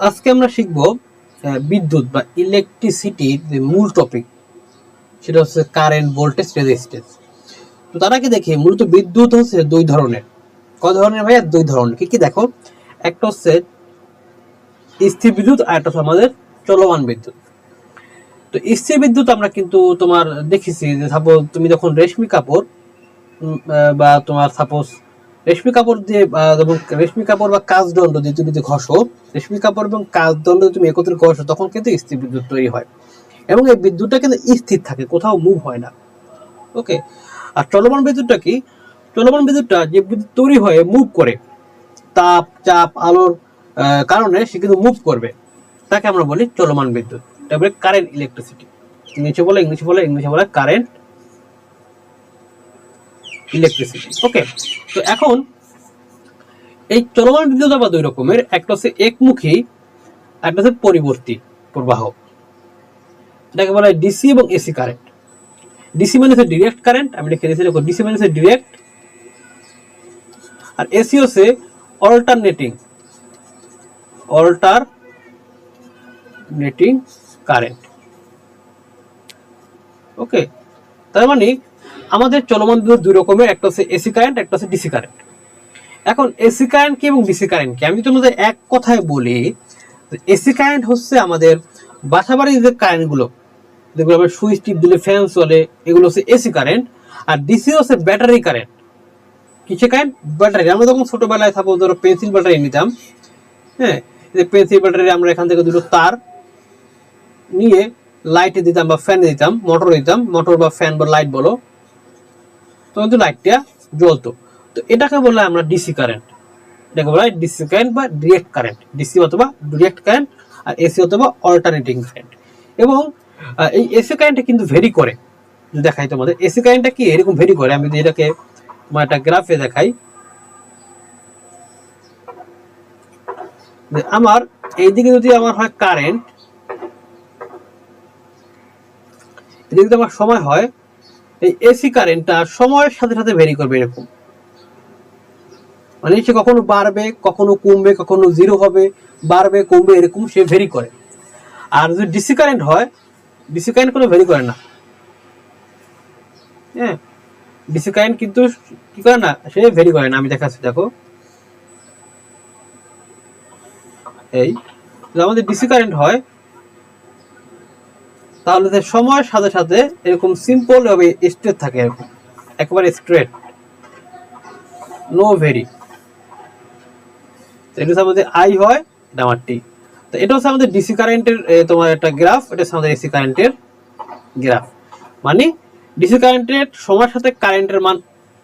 আজকে আমরা শিখব বিদ্যুৎ বা ইলেকট্রিসিটির যে মূল টপিক, সেটা হচ্ছে কারেন্ট, ভোল্টেজ, রেজিস্ট্যান্স। তো তার আগে দেখি মূলত বিদ্যুৎ হচ্ছে দুই ধরনের। কয় ধরনের ভাইয়া? দুই ধরনের। কি কি দেখো, একটা হচ্ছে স্থির বিদ্যুৎ আর একটা হচ্ছে আমাদের চলমান বিদ্যুৎ। তো স্থির বিদ্যুৎ আমরা কিন্তু তোমার দেখেছি যে সাপোজ তুমি যখন রেশমি কাপড় বা তোমার সাপোজ রেশমি কাপড় দিয়ে এবং রেশমি কাপড় বা কাঁচদণ্ড দিয়ে তুমি যদি ঘষো, রেশমি কাপড় এবং কাঁচদণ্ড তুমি একত্রে ঘষো, তখন কিন্তু স্থির বিদ্যুৎ তৈরি হয় এবং এই বিদ্যুৎটা কিন্তু স্থির থাকে, কোথাও মুভ হয় না। ওকে। আর চলমান বিদ্যুৎটা কি? চলমান বিদ্যুৎটা যে বিদ্যুৎ তৈরি হয় মুভ করে, তাপ, চাপ, আলোর কারণে সে কিন্তু মুভ করবে, তাকে আমরা বলি চলমান বিদ্যুৎ। তারপরে কারেন্ট ইলেকট্রিসিটি, ইংলিশে বলে কারেন্ট ইলেকট্রিসিটি। ওকে। তো এখন এই চলমান বিদ্যুৎ আবার দুই রকমের, একটা হচ্ছে একমুখী, একটা হচ্ছে পরিবর্তী প্রবাহ। এটাকে বলা হয় ডিসি এবং এসি কারেন্ট। ডিসি মানে হচ্ছে ডিরেক্ট কারেন্ট, আমি লিখে দিয়েছি দেখো, ডিসি মানে হচ্ছে ডিরেক্ট, আর এসি হচ্ছে অল্টারনেটিং কারেন্ট। ওকে। তার মানে আমাদের চলমান বিদ্যুৎ দুই রকমের, একটা হচ্ছে এসি কারেন্ট, একটা হচ্ছে ডিসি কারেন্ট। এখন এসি কারেন্ট কি এবং ডিসি কারেন্ট কি, আমি তোমাদের এক কথায় বলি, এসি কারেন্ট হচ্ছে আমাদের বাসাবাড়ির যে কারেন্টগুলো, যেগুলো আমরা সুইচ টিপ দিলে ফ্যান চলে, এগুলো হচ্ছে এসি কারেন্ট। আর ডিসি হচ্ছে ব্যাটারি কারেন্ট। কিসে কারেন্ট? ব্যাটারি। আমরা যখন ছোটবেলায় থাকবো, ধরো পেন্সিল ব্যাটারি নিতাম, হ্যাঁ, পেন্সিল ব্যাটারি আমরা এখান থেকে দুটো তার নিয়ে লাইটে দিতাম বা ফ্যানে দিতাম, মোটর বা ফ্যান বা লাইট বলো, তখন তো লাইটটা জ্বলতো। তো এটাকে বলা হয় আমরা ডিসি কারেন্ট। এটাকে বলা হয় ডিসি কারেন্ট বা ডিরেক্ট কারেন্ট, ডিসি অথবা ডিরেক্ট কারেন্ট, আর এসি অথবা অল্টারনেটিং কারেন্ট। এবং এই এসি কারেন্টটা কিন্তু ভেরি করে, যদি দেখাই তোমাদের এসি কারেন্টটা কি এরকম ভেরি করে। আমি যদি এটাকে তোমার একটা গ্রাফে দেখাই, আমার এইদিকে যদি আমার হয় কারেন্ট, এদিকে যদি আমার সময় হয়, এই এসি কারেন্টটা সময়ের সাথে সাথে ভেরি করবে এরকম, মানে সে কখনো বাড়বে, কখনো কমবে, কখনো জিরো হবে, বাড়বে কমবে, এরকম সে ভেরি করে। আর যদি ডিসি কারেন্ট হয়, ডিসি কারেন্ট কোনো ভেরি করে না। হ্যাঁ, ডিসি কারেন্ট কিন্তু কি করে না, সে ভেরি করে না। আমি দেখাচ্ছি দেখো, এই আমাদের ডিসি কারেন্ট হয়, তাহলে সময়ের সাথে সাথে এরকম সিম্পল ভাবে স্ট্রেট থাকে, এরকম একেবারে স্ট্রেট, নো ভেরি। এটা হচ্ছে আমাদের আই হয়, এটা আমার টি। তো এটা হচ্ছে আমাদের ডিসি কারেন্টের তোমার একটা গ্রাফ, এটা হচ্ছে আমাদের এসি কারেন্টের গ্রাফ। মানে ডিসি কারেন্টের সময়ের সাথে কারেন্টের মান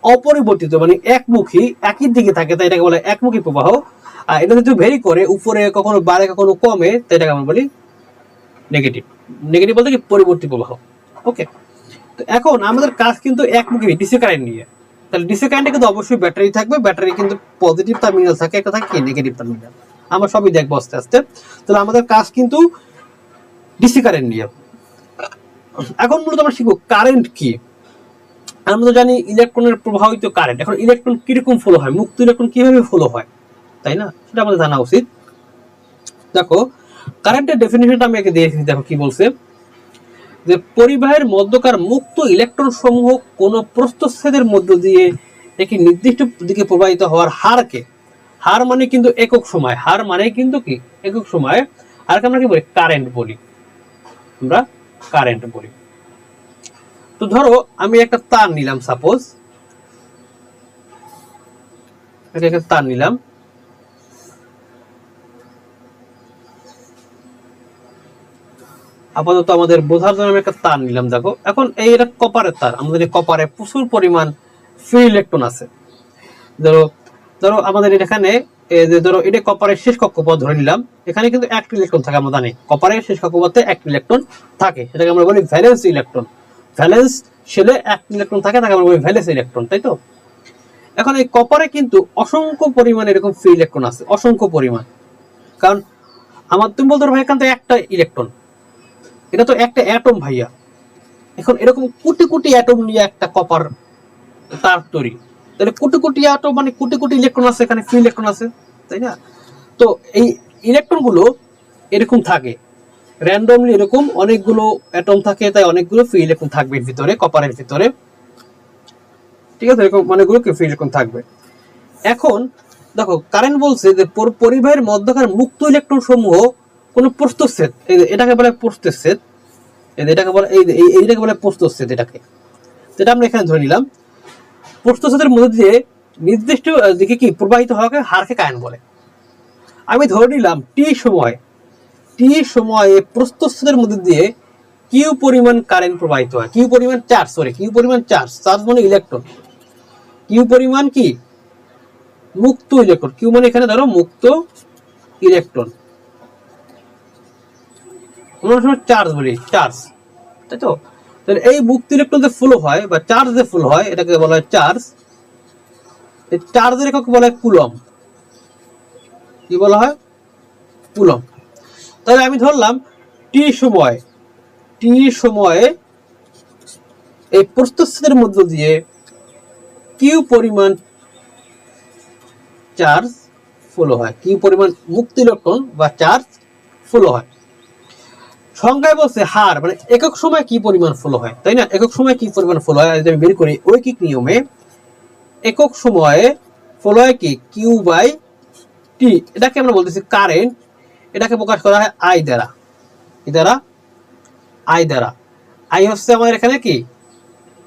অপরিবর্তিত, মানে একমুখী, একই দিকে থাকে, তাই এটাকে বলে একমুখী প্রবাহ। আর এটা যদি ভেরি করে, উপরে কখনো বাড়ে কখনো কমে, তাই এটাকে আমরা বলি নেগেটিভ। নেগেটিভ বলতে কি পরিবর্তী প্রবাহ। ওকে। তো এখন আমাদের কাজ কিন্তু একমুখী ডিসি কারেন্ট নিয়ে। তাহলে ডিসি কারেন্টে কিন্তু অবশ্যই ব্যাটারি থাকবে, ব্যাটারি কিন্তু পজিটিভ টার্মিনাল থাকে, একটা থাকে নেগেটিভ টার্মিনাল। আমরা সবই দেখবো আস্তে আস্তে। তাহলে আমাদের কাজ কিন্তু ডিসি কারেন্ট নিয়ে। এখন মূলত আমরা শিখবো কারেন্ট কি। আমরা তো জানি ইলেকট্রনের প্রবাহিত কারেন্ট। এখন ইলেকট্রন কিরকম ফ্লো হয়, মুক্ত ইলেকট্রন কিভাবে ফ্লো হয়, তাই না? সেটা আমাদের জানা উচিত। দেখো, কারেন্টের ডেফিনিশনটা আমি একে দিয়েছি, দেখো কি বলছে, যে পরিবাহের মধ্যকার মুক্ত ইলেকট্রন সমূহ কোন প্রস্থচ্ছেদের মধ্য দিয়ে একটি নির্দিষ্ট দিকে প্রবাহিত হওয়ার হারকে, হার মানে কিন্তু একক সময়, হার মানে কিন্তু কি একক সময়, হারকে আমরা কি বলি? কারেন্ট বলি, আমরা কারেন্ট বলি। তো ধরো আমি একটা তার নিলাম, সাপোজ একটা তার নিলাম, আপাতত আমাদের বোঝার জন্য আমি একটা তার নিলাম। দেখো, এখন এই এটা কপারের তার, আমাদের এই কপারে প্রচুর পরিমাণ ফ্রি ইলেকট্রন আছে। ধরো ধরো আমাদের এখানে ধরো এটা কপারের শেষ কক্ষপথ ধরে নিলাম, এখানে কিন্তু একটা ইলেকট্রন থাকে, আমরা জানি কপারের শেষ কক্ষপথে একটা ইলেকট্রন থাকে, সেটাকে আমরা বলি ভ্যালেন্স ইলেকট্রন। ভ্যালেন্স শেলে একটা ইলেকট্রন থাকে, তাকে আমরা বলি ভ্যালেন্স ইলেকট্রন, তাই তো? এখন এই কপারে কিন্তু অসংখ্য পরিমাণ এরকম ফ্রি ইলেকট্রন আছে, অসংখ্য পরিমাণ। কারণ আমার তুমি বলতে পারো ভাই, এখান থেকে একটা ইলেকট্রন, এটা তো একটা অ্যাটম ভাইয়া। এখন এরকম কোটি কোটি অ্যাটম নিয়ে একটা কপার তার তৈরি, তাহলে কোটি কোটি অ্যাটম মানে কোটি কোটি ইলেকট্রন আছে, এখানে ফ্রি ইলেকট্রন আছে, তাই না? তো এই ইলেকট্রন গুলো এরকম থাকে, র্যান্ডমলি এরকম অনেকগুলো অ্যাটম থাকে, তাই অনেকগুলো ফ্রি ইলেকট্রন থাকবে এর ভিতরে, কপারের ভিতরে, ঠিক আছে, এরকম অনেকগুলো ফ্রি ইলেকট্রন থাকবে। এখন দেখো কারেন্ট বলছে যে পরিবাহের মধ্যকার মুক্ত ইলেকট্রন সমূহ কোন প্রস্থচ্ছেদ, এটাকে বলে প্রস্থচ্ছেদ, এটাকে বলে এইটাকে বলে প্রস্থচ্ছেদ, এটাকে যেটা আমরা এখানে ধরে নিলাম, প্রস্থচ্ছেদের মধ্যে দিয়ে নির্দিষ্ট দিকে কি প্রবাহিত হওয়াকে হারকে কারেন্ট বলে। আমি ধরে নিলাম টি সময়ে প্রস্থচ্ছেদের মধ্যে দিয়ে কিউ পরিমাণ কারেন্ট প্রবাহিত হয়, কিউ পরিমাণ চার্জ মানে ইলেকট্রন, কিউ পরিমাণ কি মুক্ত ইলেকট্রন, কিউ মানে এখানে ধরো মুক্ত ইলেকট্রন, আমরা সময় চার্জ বলি, চার্জ, তাই তো। তাহলে এই মুক্ত ইলেকট্রন যে ফ্লো হয় বা চার্জ যে ফ্লো হয় এটাকে বলা হয় চার্জ। এই চার্জের একক বলা হয় কুলম্ব, কি বলা হয়, কুলম্ব। তাহলে আমি ধরলাম টি সময়ে এই প্রস্থচ্ছেদের মধ্য দিয়ে কিউ পরিমাণ চার্জ ফ্লো হয়, কিউ পরিমাণ মুক্ত ইলেকট্রন বা চার্জ ফ্লো হয়। সংখ্যায় বলছে হার, মানে একক সময় কি পরিমাণ ফ্লো হয়, তাই না, একক সময় কি পরিমাণ ফ্লো হয় যদি আমি বের করি ঐকিক নিয়মে, একক সময়ে ফ্লো হয় কি কিউ বাই টি, এটাকে আমরা বলতেছি কারেন্ট, এটাকে প্রকাশ করা হয় আই দ্বারা, কি দ্বারা, আই দ্বারা, আই হচ্ছে আমাদের এখানে কি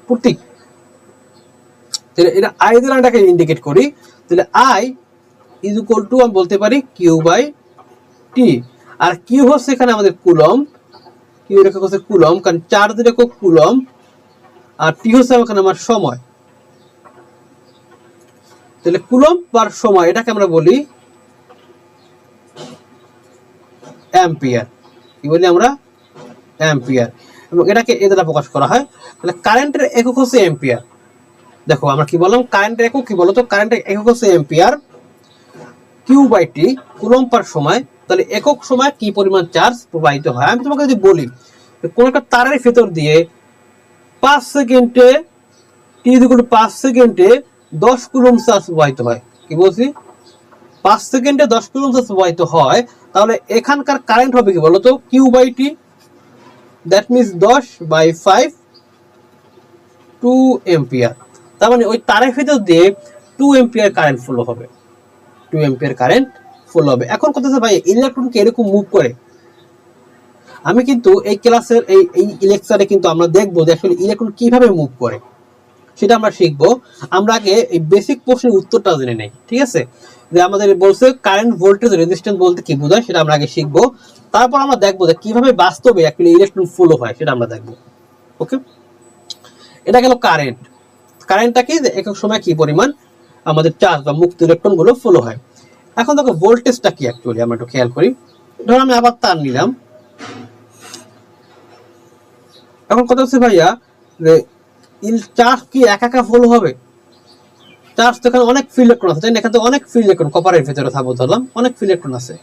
প্রতীক, তাহলে এটা আই দ্বারা এটাকে ইন্ডিকেট করি, তাহলে আই ইজ ইকুয়াল টু আমি বলতে পারি কিউ বাই টি, আর কিউ হচ্ছে এখানে আমাদের কুলম্ব, কিউ এর একক হচ্ছে কুলম্ব, কারণ চার্জের একক কুলম্ব, আর টি হচ্ছে এখানে আমার সময়, তাহলে কুলম্ব পার সময় এটাকে আমরা বলি অ্যাম্পিয়ার, কি বলি আমরা, অ্যাম্পিয়ার, এবং এটাকে এ দ্বারা প্রকাশ করা হয়। তাহলে কারেন্টের একক হচ্ছে অ্যাম্পিয়ার। দেখো আমরা কি বললাম, কারেন্টের একক কি বলতো, কারেন্টের একক হচ্ছে ampere, Q by T coulomb per সময়। তাহলে একক সময় কি পরিমাণ চার্জ প্রবাহিত হয়, আমি তোমাকে যদি বলি কোন একটা তারের ভেতর দিয়ে 5 সেকেন্ডে টি ইকুয়াল টু 5 সেকেন্ডে 10 কুলম্ব চার্জ প্রবাহিত হয়, কি বলছি 5 সেকেন্ডে 10 কুলম্ব চার্জ প্রবাহিত হয়, তাহলে এখানকার কারেন্ট হবে কি বলতো Q by T, that means 10 by 5 2 ampere, তার মানে ওই তারের ভেতর দিয়ে 2 এম্পিয়ার কারেন্ট ফ্লো হবে, 2 এম্পিয়ার কারেন্ট ফ্লো হবে। এখন কথা হচ্ছে ভাই ইলেকট্রনকে এরকম মুভ করে, আমি কিন্তু এই ক্লাসের এই লেকচারে কিন্তু আমরা দেখবো যে আসলে ইলেকট্রন কিভাবে মুভ করে, সেটা আমরা শিখবো। আমরা আগে এই বেসিক প্রশ্নের উত্তরটা জেনে নেই, ঠিক আছে, যে আমাদের বলছে কারেন্ট ভোল্টেজ রেজিস্ট্যান্স বলতে কি বোঝায় সেটা আমরা আগে শিখবো, তারপর আমরা দেখবো যে কিভাবে বাস্তবে অ্যাকচুয়ালি ইলেকট্রন ফ্লো হয় সেটা আমরা দেখবো। ওকে, এটা গেল কারেন্ট, কারেন্টটা কি একক সময় কি পরিমাণ আমাদের চার্জ বা মুক্ত ইলেকট্রন গুলো ফ্লো হয়। এখন দেখো ভোল্টেজটা কি অ্যাকচুয়ালি আমরা একটু খেয়াল করি, ধরো আমি আবার তার নিলাম, এখন কথা হচ্ছে ভাইয়া যে চার্জ কি একা ফ্লো হবে, চার্জ তো এখানে অনেক ফ্রি ইলেকট্রন আছে, তাই না, এখানে তো অনেক ফ্রি ইলেকট্রন কপারের ভিতরে থাকবো ধরলাম, অনেক ফ্রি ইলেকট্রন আছে,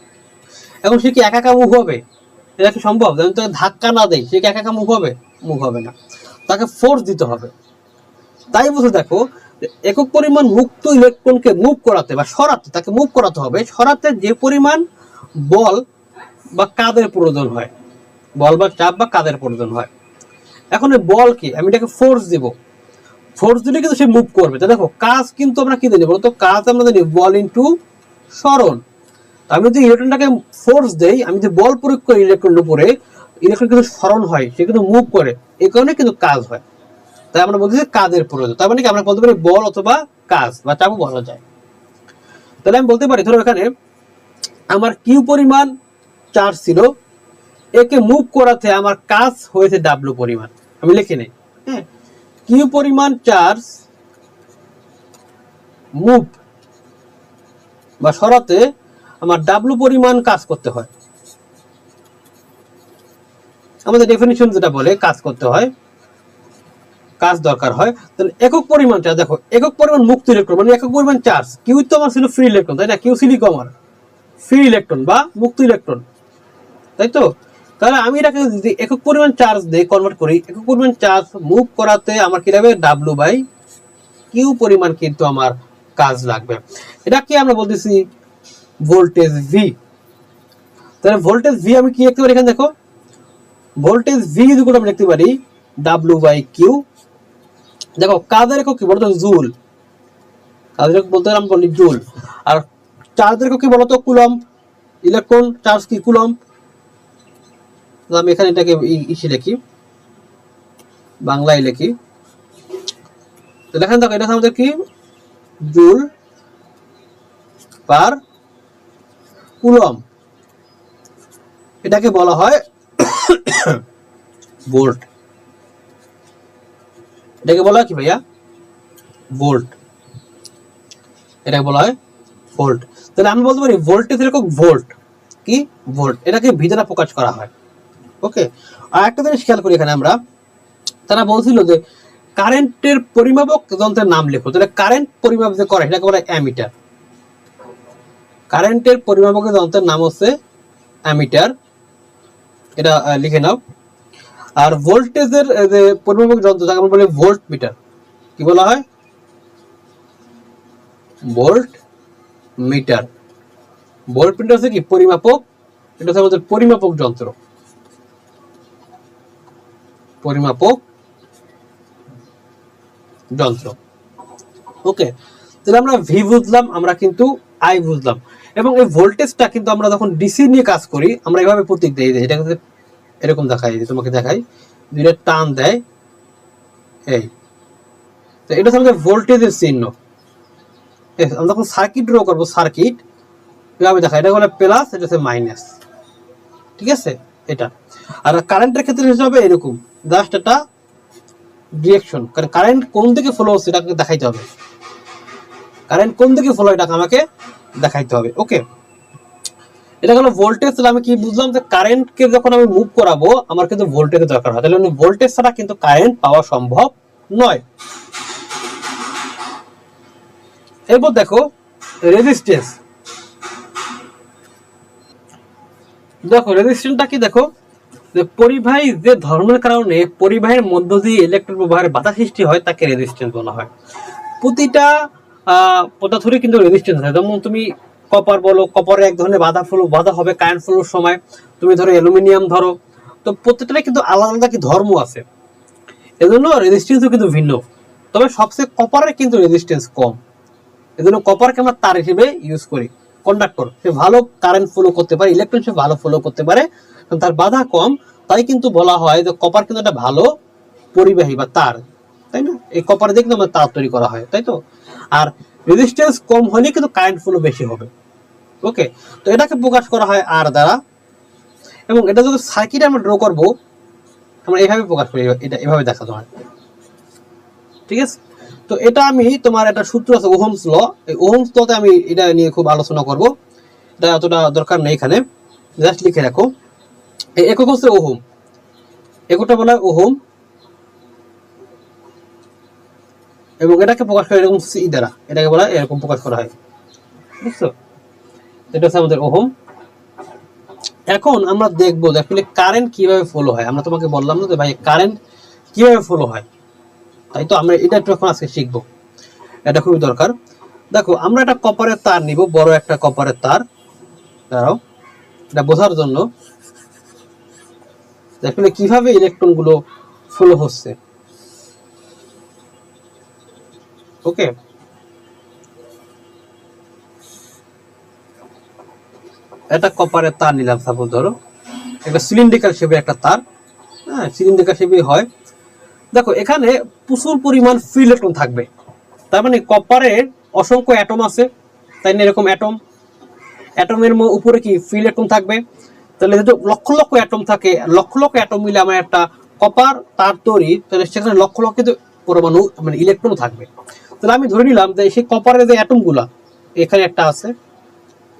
এখন সে কি একা মুভ হবে, এটা কি সম্ভব, আমি তো ধাক্কা না দেই সে কি একা মুভ হবে, মুভ হবে না, তাকে ফোর্স দিতে হবে। তাই বুঝে দেখো একক পরিমাণ মুক্ত ইলেকট্রনকে মুভ করাতে বা সরাতে, তাকে মুভ করাতে হবে, সরাতে যে পরিমাণ বল বা কাদের প্রয়োজন হয়, বল বা চাপ বা কাদের প্রয়োজন হয়, এখন এই বল কি আমি এটাকে ফোর্স দিব, ফোর্স দিলে কিন্তু সে মুভ করবে। তো দেখো কাজ কিন্তু আমরা কি জানি বলতো, কাজ আমরা জানি বল ইনটু সরণ, আমি যদি ইলেকট্রনটাকে ফোর্স দেই, আমি যদি বল প্রয়োগ করি ইলেকট্রনের উপরে, ইলেকট্রন কিন্তু সরণ হয়, সে কিন্তু মুভ করে, এই কারণে কিন্তু কাজ হয়, তাই আমরা বলছি কাজের প্রয়োজন, তার মানে কি আমরা বলতে পারি বল অথবা কাজ বা চাপও বলা যায়। তাহলে আমি বলতে পারি ধরো এখানে আমার কিউ পরিমাণ চার্জ ছিল, একে মুভ করাতে আমার কাজ হয়েছে ডাব্লিউ পরিমাণ, আমি লিখে নেই, হ্যাঁ, কিউ পরিমাণ চার্জ মুভ বা সরাতে আমার ডাব্লিউ পরিমাণ কাজ করতে হয়, আমাদের ডেফিনিশন যেটা বলে কাজ করতে হয়, কাজ দরকার হয়। তাহলে একক পরিমাণ চার্জ, দেখো একক পরিমাণ মুক্ত ইলেকট্রন মানে একক পরিমাণ চার্জ, কিউ তো আমার ছিল ফ্রি ইলেকট্রন, তাই না, কিউ ছিল আমার ফ্রি ইলেকট্রন বা মুক্ত ইলেকট্রন, তাই তো। তাহলে আমি এটাকে যদি একক পরিমাণ চার্জ দিয়ে কনভার্ট করি, একক পরিমাণ চার্জ মুভ করাতে আমার কি লাগবে ডাব্লিউ বাই কিউ পরিমাণ কিন্তু আমার কাজ লাগবে, এটা কি আমরা বলতেছি ভোল্টেজ ভি। তাহলে ভোল্টেজ ভি আমি কি লিখতে পারি এখানে দেখো, ভোল্টেজ ভি ইকুয়াল আমি লিখতে পারি ডাব্লিউ বাই কিউ। দেখো কাজের একক কি বলতো, জুল। কাজের একক বলতে আমি বলি জুল। আর চার্জের একক কি বলতো, কুলম্ব। ইলেকট্রন চার্জ কি কুলম্ব। আমি এখানে এটাকে ইসে লিখি, বাংলায় লিখি। তো দেখেন দেখো এটা আমাদের কি জুল পার কুলম্ব, এটাকে বলা হয় ভোল্ট। এটাকে বলা হয় কি ভাইয়া, ভোল্ট। এটাকে বলা হয় ভোল্ট। তাহলে আমি বলতে পারি ভোল্টেজের একক ভোল্ট, কি ভোল্ট, এটাকে ভি দ্বারা প্রকাশ করা হয়। ওকে, আর একটা জিনিস খেয়াল করি এখানে আমরা, তারা বলছিল যে কারেন্টের পরিমাপক যন্ত্রের নাম লেখো। তাহলে কারেন্ট পরিমাপ যে করে সেটাকে বলা হয় অ্যামিটার। কারেন্টের পরিমাপক যন্ত্রের নাম হচ্ছে অ্যামিটার, এটা লিখে নাও। আর ভোল্টেজের যে পরিমাপক যন্ত্র যাকে আমরা বলি ভোল্ট মিটার, কি বলা হয়, ভোল্ট মিটার। ভোল্ট মিটার হচ্ছে কি পরিমাপক, এটা হচ্ছে আমাদের পরিমাপক যন্ত্র, পরিমাপক যন্ত্র। ওকে, তাহলে আমরা ভি বুঝলাম, আমরা কিন্তু আই বুঝলাম। এবং এই ভোল্টেজটা কিন্তু আমরা যখন ডিসি নিয়ে কাজ করি আমরা এইভাবে প্রতীক দেই, এটা কিন্তু এরকম দেখাই, তোমাকে দেখাই, দুইটা টান দেয় এই, তো এটা হচ্ছে আমাদের ভোল্টেজের চিহ্ন। আমরা যখন সার্কিট ড্র করবো, সার্কিট এভাবে দেখা, এটা হলো প্লাস, এটা হচ্ছে মাইনাস, ঠিক আছে এটা। আর কারেন্টের ক্ষেত্রে হিসাবে এরকম জাস্ট এটা ডিরেকশন, কারণ কারেন্ট কোন দিকে ফ্লো হচ্ছে এটাকে দেখাইতে হবে, কারেন্ট কোন দিকে ফ্লো এটাকে আমাকে দেখাইতে হবে। ওকে, এটা হলো ভোল্টেজ। তাহলে আমি কি বুঝলাম যে কারেন্টকে যখন আমি মুভ করাবো আমার কিন্তু ভোল্টেজের দরকার হয়, তাহলে ভোল্টেজ ছাড়া কিন্তু কারেন্ট পাওয়া সম্ভব নয়। এরপর দেখো রেজিস্ট্যান্স। দেখো রেজিস্ট্যান্সটা কি, দেখো যে পরিবাহী যে ধর্মের কারণে পরিবাহের মধ্য দিয়ে ইলেকট্রন প্রবাহের বাধা সৃষ্টি হয় তাকে রেজিস্ট্যান্স বলা হয়। প্রতিটা পদার্থেরই কিন্তু রেজিস্ট্যান্স আছে। যেমন তুমি কপার বলো, কপারে এক ধরনের বাধা হবে কারেন্ট ফ্লোর সময়। তুমি ধরো অ্যালুমিনিয়াম ধরো, তো প্রত্যেকটা কিন্তু আলাদা আলাদা কি ধর্ম আছে, এজন্য রেজিস্ট্যান্সও কিন্তু ভিন্ন। তবে সবচেয়ে কপারের কিন্তু রেজিস্ট্যান্স কম, এজন্য কপারকে আমরা তার হিসেবে ইউজ করি। কন্ডাক্টর, সে ভালো কারেন্ট ফ্লো করতে পারে, ইলেকট্রন সে ভালো ফ্লো করতে পারে, তার বাধা কম, তাই কিন্তু বলা হয় যে কপার কিন্তু একটা ভালো পরিবাহী বা তার, তাই না? এই কপার দিয়ে কিন্তু আমাদের তার তৈরি করা হয়, তাই তো। আর রেজিস্ট্যান্স কম হলে কিন্তু কারেন্ট ফ্লো বেশি হবে। ওকে, তো এটাকে প্রকাশ করা হয় আর দ্বারা। এবং এটা যদি সার্কিটে আমরা ড্র করবো আমরা এইভাবে প্রকাশ করি, এটা এভাবে দেখা তোমার, ঠিক আছে। তো এটা আমি তোমার একটা সূত্র আছে ওহমস ল, এই ওহমস লতে আমি এটা নিয়ে খুব আলোচনা করব, এটা এতটা দরকার নেই এখানে, জাস্ট লিখে রাখো। এই একক হচ্ছে ওহম, এককটা বলা হয় ওহম, এবং এটাকে প্রকাশ করা এরকম সি দ্বারা, এটাকে বলা হয় এরকম প্রকাশ করা হয়, বুঝছো? এটা হচ্ছে আমাদের ওহম। এখন আমরা দেখবো যে আসলে কারেন্ট কিভাবে ফলো হয়। আমরা তোমাকে বললাম না যে ভাই কারেন্ট কিভাবে ফলো হয়, তাই তো আমরা এটা একটু এখন আজকে শিখবো, এটা খুবই দরকার। দেখো আমরা একটা কপারের তার নিব, বড় একটা কপারের তার, দাঁড়াও এটা বোঝার জন্য আসলে কিভাবে ইলেকট্রন গুলো ফ্লো হচ্ছে। ওকে, এটা কপারের তার নিলাম, সাপোজ ধরো একটা সিলিন্ড্রিক্যাল শেপের একটা তার, হ্যাঁ সিলিন্ড্রিক্যাল শেপে হয়। দেখো এখানে প্রচুর পরিমাণ ফ্রি ইলেকট্রন থাকবে, তার মানে কপারের অসংখ্য অ্যাটম আছে, তাই না? এরকম অ্যাটম, অ্যাটমের উপরে কি ফ্রি ইলেকট্রন থাকবে। তাহলে যদি লক্ষ লক্ষ অ্যাটম থাকে, লক্ষ লক্ষ অ্যাটম মিলে আমার একটা কপার তার তৈরি, তাহলে সেখানে লক্ষ লক্ষ পরমাণু মানে ইলেকট্রন থাকবে। তাহলে আমি ধরে নিলাম যে সেই কপারের যে অ্যাটম গুলা, এখানে একটা আছে,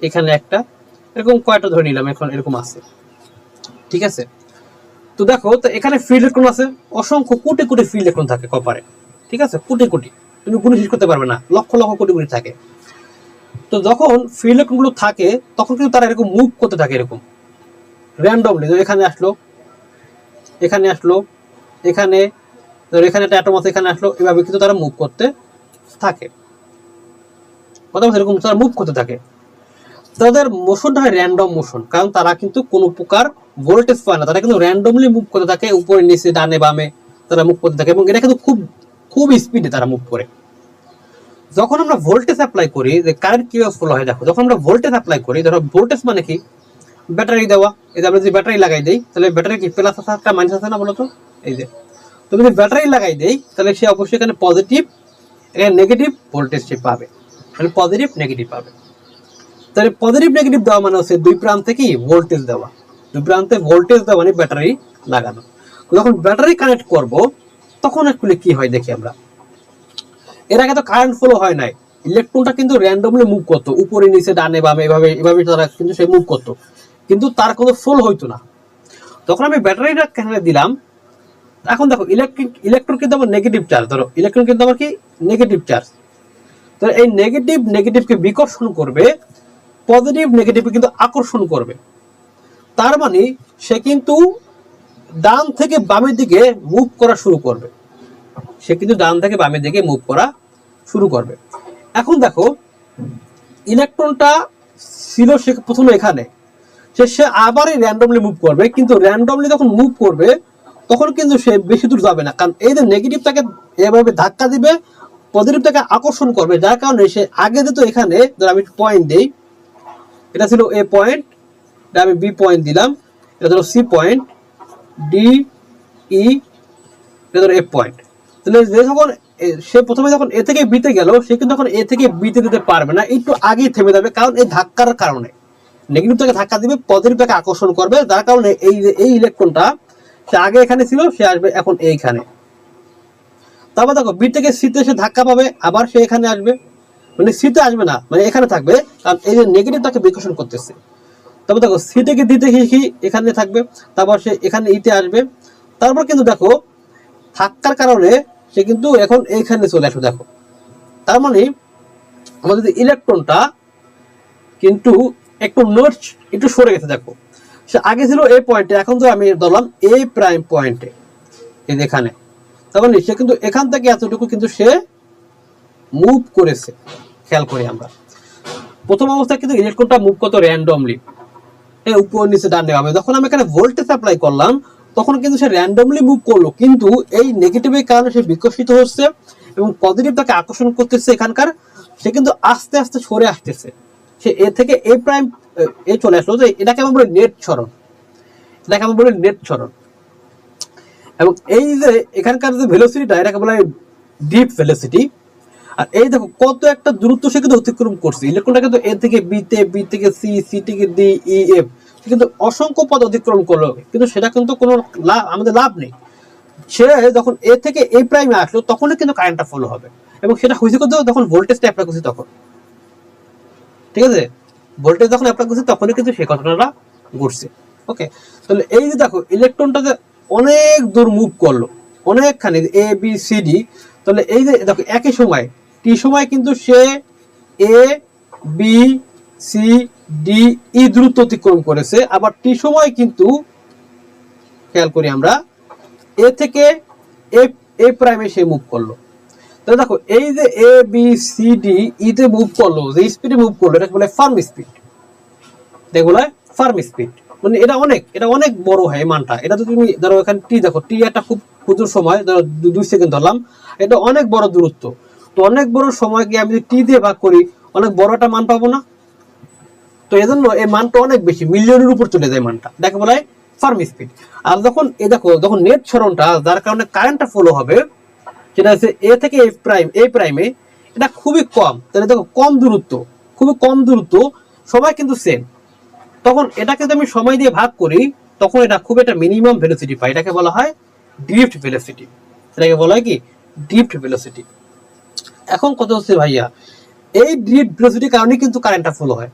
এখানে একটা, এরকম কয়টা ধরে নিলাম, এখন এরকম আছে, ঠিক আছে। তো দেখো তো এখানে ফ্রি ইলেকট্রন আছে, অসংখ্য কোটি কোটি ফ্রি ইলেকট্রন থাকে কপারে, ঠিক আছে, কোটি কোটি, তুমি গুণে শেষ করতে পারবে না, লক্ষ লক্ষ কোটি কোটি থাকে। তো যখন ফ্রি ইলেকট্রন গুলো থাকে তখন কিন্তু তারা এরকম মুভ করতে থাকে, এরকম র্যান্ডমলি, এখানে আসলো, এখানে আসলো, এখানে এখানে একটা অ্যাটম আছে, এখানে আসলো, এভাবে কিন্তু তারা মুভ করতে থাকে, কথা বলছে এরকম তারা মুভ করতে থাকে। তাদের মোশনটা হয় র্যান্ডম মোশন, কারণ তারা কিন্তু কোনো প্রকার ভোল্টেজ পায় না, তারা কিন্তু র্যান্ডমলি মুভ করতে থাকে, উপরে নিচে ডানে বামে তারা মুভ করতে থাকে, এবং এটা কিন্তু খুব খুব স্পিডে তারা মুভ করে। যখন আমরা ভোল্টেজ অ্যাপ্লাই করি, যে কারেন্ট কিভাবে ফ্লো হয় দেখো, যখন আমরা ভোল্টেজ অ্যাপ্লাই করি, ধরো ভোল্টেজ মানে কি, ব্যাটারি দেওয়া, এই যে আমরা যদি ব্যাটারি লাগাই দেই, তাহলে ব্যাটারি কি প্লাস আছে একটা মাইনাস আছে না বলো তো, এই যে তো যদি ব্যাটারি লাগাই দেই তাহলে সে অবশ্যই এখানে পজিটিভ এখানে নেগেটিভ ভোল্টেজ সে পাবে, তাহলে পজিটিভ নেগেটিভ পাবে। তাহলে পজিটিভ নেগেটিভ দেওয়া মানে হচ্ছে দুই প্রান্তে কি ভোল্টেজ দেওয়া, দুই প্রান্তে ভোল্টেজ দেওয়া মানে ব্যাটারি লাগানো। যখন ব্যাটারি কানেক্ট করব তখন আসলে কি হয় দেখি আমরা। এর আগে তো কারেন্ট ফ্লো হয় নাই, ইলেকট্রনটা কিন্তু র্যান্ডমলি মুভ করতো, উপরে নিচে ডানে বামে এভাবে এভাবে তারা কিন্তু সে মুভ করতো, কিন্তু তার কোনো ফ্লো হইতো না। তখন আমি ব্যাটারিটা এখানে দিলাম, এখন দেখো ইলেকট্রন কিন্তু আমার নেগেটিভ চার্জ, ধরো ইলেকট্রন কিন্তু আমার কি নেগেটিভ চার্জ, তো এই নেগেটিভ নেগেটিভকে বিকর্ষণ করবে, পজিটিভ নেগেটিভকে কিন্তু আকর্ষণ করবে। তার মানে সে কিন্তু ডান থেকে বামের দিকে মুভ করা শুরু করবে, সে কিন্তু ডান থেকে বামের দিকে মুভ করা শুরু করবে। এখন দেখো ইলেকট্রনটা ছিল সে প্রথমে এখানে, সে আবারই র্যান্ডমলি মুভ করবে, কিন্তু র্যান্ডমলি যখন মুভ করবে তখন কিন্তু সে বেশি দূর যাবে না, কারণ এই যে নেগেটিভ তাকে এভাবে ধাক্কা দিবে, পজিটিভ তাকে আকর্ষণ করবে, যার কারণে সে আগে যেত এখানে, ধর আমি পয়েন্ট দেই, এটা ছিল এ পয়েন্ট, এটা আমি বি পয়েন্ট দিলাম, এটা ধরো সি পয়েন্ট, ডি ই, এটা ধরো এফ পয়েন্ট। তাহলে যে যখন সে প্রথমে যখন এ থেকে বিতে গেল, সে কিন্তু তখন এ থেকে বিতে দিতে পারবে না, একটু আগেই থেমে যাবে, কারণ এই ধাক্কার কারণে নেগেটিভ তাকে ধাক্কা দিবে, পজিটিভ তাকে আকর্ষণ করবে, যার কারণে এই ইলেকট্রনটা সে আগে এখানে ছিল, সে আসবে এখন এইখানে। তারপর দেখো বি থেকে সিতে সে ধাক্কা পাবে, আবার সে এখানে আসবে, মানে সিতে আসবে না, মানে এখানে থাকবে, কারণ এই যে নেগেটিভ তাকে বিকর্ষণ করতেছে। তারপর দেখো সি থেকে দিতে এখানে থাকবে, তারপর সে এখানে ইতে আসবে, তারপর কিন্তু দেখো ধাক্কার কারণে সে কিন্তু এখন এইখানে চলে আসবে। দেখো তার মানে আমাদের ইলেকট্রনটা কিন্তু একটু নোটস একটু সরে গেছে। দেখো সে আগে ছিল এ পয়েন্টে, এখন তো আমি ধরলাম এ প্রাইম পয়েন্টে, এই এখানে, তার মানে সে কিন্তু এখান থেকে এতটুকু কিন্তু সে মুভ করেছে। খেয়াল করি আমরা প্রথম অবস্থায় কিন্তু ইলেকট্রনটা মুভ করতো র্যান্ডমলি, উপর নিচে ডানে বামে, যখন আমি এখানে ভোল্টেজ অ্যাপ্লাই করলাম তখন কিন্তু সে র্যান্ডমলি মুভ করলো, কিন্তু এই নেগেটিভের কারণে সে বিকশিত হচ্ছে এবং পজিটিভ তাকে আকর্ষণ করতেছে এখানকার, সে কিন্তু আস্তে আস্তে সরে আসতেছে, সে এ থেকে এ প্রাইম এ চলে আসলো, যে এটাকে আমরা বলি নেট সরণ, এটাকে আমরা বলি নেট সরণ। এবং এই যে এখানকার যে ভেলোসিটিটা, এটাকে বলা হয় ডিপ ভেলোসিটি। আর এই দেখো কত একটা দূরত্ব সে কিন্তু অতিক্রম করছে, ইলেকট্রনটা কিন্তু এ থেকে বিতে, বি থেকে সি, সি থেকে ডি, ই, এফ, কিন্তু অসংখ্য পথ অতিক্রম করলো, কিন্তু সেটা কিন্তু কোনো আমাদের লাভ নেই। সে যখন এ থেকে এ প্রাইমে আসলো তখনই কিন্তু কারেন্টটা ফলো হবে, এবং সেটা হয়েছে কিন্তু যখন ভোল্টেজটা অ্যাপ্লাই করছি তখন, ঠিক আছে, ভোল্টেজ যখন অ্যাপ্লাই করছি তখনই কিন্তু সেই ঘটনাটা ঘটছে। ওকে, তাহলে এই যে দেখো ইলেকট্রনটা যে অনেক দূর মুভ করলো, অনেকখানি এ বি সি ডি, তাহলে এই যে দেখো একই সময় টি সময় কিন্তু সে A B C D E দূরত্ব অতিক্রম করেছে, আবার টি সময় কিন্তু খেয়াল করি আমরা এ থেকে এ প্রাইমে সে মুভ করলো। তাহলে দেখো এই যে এ বি সি ডি ইতে মুভ করলো, যে স্পিডে মুভ করলো, এটাকে বলে ফার্ম স্পিড, এটাকে বলে ফার্ম স্পিড। মানে এটা অনেক বড় হয় মানটা, এটা তো তুমি ধরো এখানে টি দেখো, টি একটা খুব ক্ষুদ্র সময়, ধরো 2 সেকেন্ড ধরলাম, এটা অনেক বড় দূরত্ব, তো অনেক বড় সময়কে আমি যদি টি দিয়ে ভাগ করি অনেক বড় একটা মান পাবো না, তো এজন্য এই মানটা অনেক বেশি, মিলিয়নের উপর চলে যায় মানটা, এটাকে বলা হয় ফার্ম স্পিড। আর যখন এই দেখো যখন নেট সরণটা, যার কারণে কারেন্টটা ফলো হবে, সেটা হচ্ছে এ থেকে এ প্রাইমে, এটা খুবই কম, তাহলে দেখো কম দূরত্ব, খুবই কম দূরত্ব, সময় কিন্তু সেম, তখন এটাকে যদি আমি সময় দিয়ে ভাগ করি তখন এটা খুব একটা মিনিমাম ভেলোসিটি পাই, এটাকে বলা হয় ড্রিফট ভেলোসিটি, এটাকে বলা হয় কি ড্রিফট ভেলোসিটি। এখন কথা হচ্ছে ভাইয়া, এই ড্রিফট ভেলোসিটির কারণে কিন্তু কারেন্টটা ফলো হয়,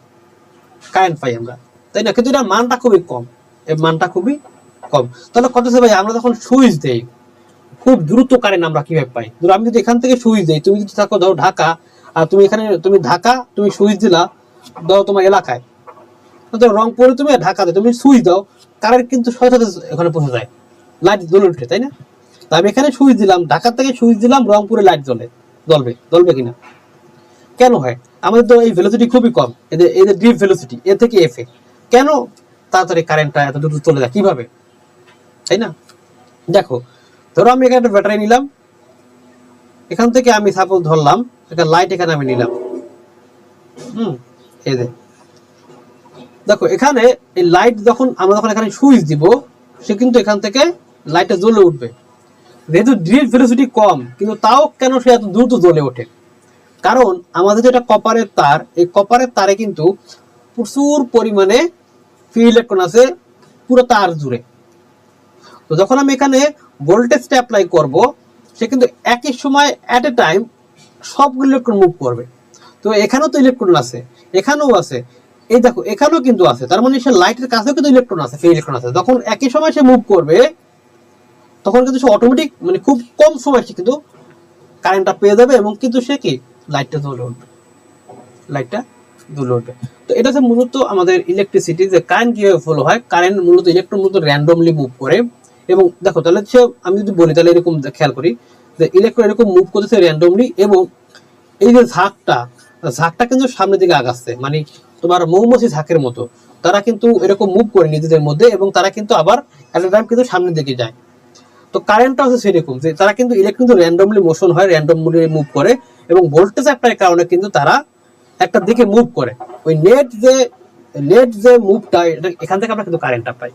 কারেন্ট পাই আমরা, তাই না, কিন্তু এটার মানটা খুবই কম, এর মানটা খুবই কম। তাহলে কথা হচ্ছে ভাই আমরা যখন সুইচ দেই খুব দ্রুত কারেন্ট আমরা কিভাবে পাই, ধরো আমি যদি এখান থেকে সুইচ দিই, তুমি যদি থাকো ধরো ঢাকা, আর তুমি এখানে তুমি সুইচ দিলা ধরো তোমার এলাকায়, রংপুরে তুমি ঢাকাতে তুমি সুইচ দাও, কারেন্ট কিন্তু সাথে সাথে এখানে পৌঁছে যায়, লাইট জ্বলে উঠে, তাই না। তো আমি এখানে সুইচ দিলাম, ঢাকা থেকে সুইচ দিলাম, রংপুরে লাইট জ্বলবে কিনা, কেন হয়, আমাদের তো এই ভেলোসিটি খুবই কম, এদের এদের ডিপ ভেলোসিটি এ থেকে এফ এ, কেন তাড়াতাড়ি কারেন্টটা এত দ্রুত চলে যায় কিভাবে, তাই না? দেখো, ধরো আমি এখানে একটা ব্যাটারি নিলাম, এখান থেকে আমি সাপোজ ধরলাম একটা লাইট এখানে আমি নিলাম, এই যে দেখো এখানে এই লাইট যখন আমরা যখন এখানে সুইচ দিব, সে কিন্তু এখান থেকে লাইটটা জ্বলে উঠবে। যেহেতু ডিপ ভেলোসিটি কম, কিন্তু তাও কেন সে এত দ্রুত জ্বলে ওঠে? কারণ আমাদের যেটা কপারের তার, এই কপারের তারে কিন্তু প্রচুর পরিমাণে ফ্রি ইলেকট্রন আছে পুরো তার জুড়ে। তো যখন আমি এখানে ভোল্টেজটা অ্যাপ্লাই করব, সে কিন্তু একই সময় অ্যাট এ টাইম সবগুলো ইলেকট্রন মুভ করবে। তো এখানেও তো ইলেকট্রন আছে, এখানেও আছে, এই দেখো এখানেও কিন্তু আছে, তার মানে সে লাইটের কাছেও কিন্তু ইলেকট্রন আছে, ফ্রি ইলেকট্রন আছে। যখন একই সময় সে মুভ করবে, তখন কিন্তু সে অটোমেটিক মানে খুব কম সময় সে কিন্তু কারেন্টটা পেয়ে যাবে, এবং কিন্তু সে কি লাইটটা জ্বলে উঠবে, লাইটটা জ্বলে উঠবে। তো এটা হচ্ছে মূলত আমাদের ইলেকট্রিসিটি, যে কারেন্ট কিভাবে ফ্লো হয়। কারেন্ট মূলত ইলেকট্রন মূলত র্যান্ডমলি মুভ করে। এবং দেখো তাহলে সে, আমি যদি বলি তাহলে এরকম খেয়াল করি যে ইলেকট্রন এরকম মুভ করতেছে র্যান্ডমলি, এবং এই যে ঝাঁকটা কিন্তু সামনের দিকে আগাচ্ছে, মানে তোমার মৌমাছি ঝাঁকের মতো তারা কিন্তু এরকম মুভ করে নিজেদের মধ্যে, এবং তারা কিন্তু আবার এট এ টাইম কিন্তু সামনের দিকে যায়। তো কারেন্টটা হচ্ছে সেরকম, যে তারা কিন্তু ইলেকট্রন কিন্তু র্যান্ডমলি মোশন হয়, র্যান্ডমলি মুভ করে, এবং ভোল্টেজ অ্যাপ্লাইয়ের কারণে কিন্তু তারা একটা দিকে মুভ করে। ওই নেট যে মুভটা, এখান থেকে আমরা কিন্তু কারেন্টটা পাই।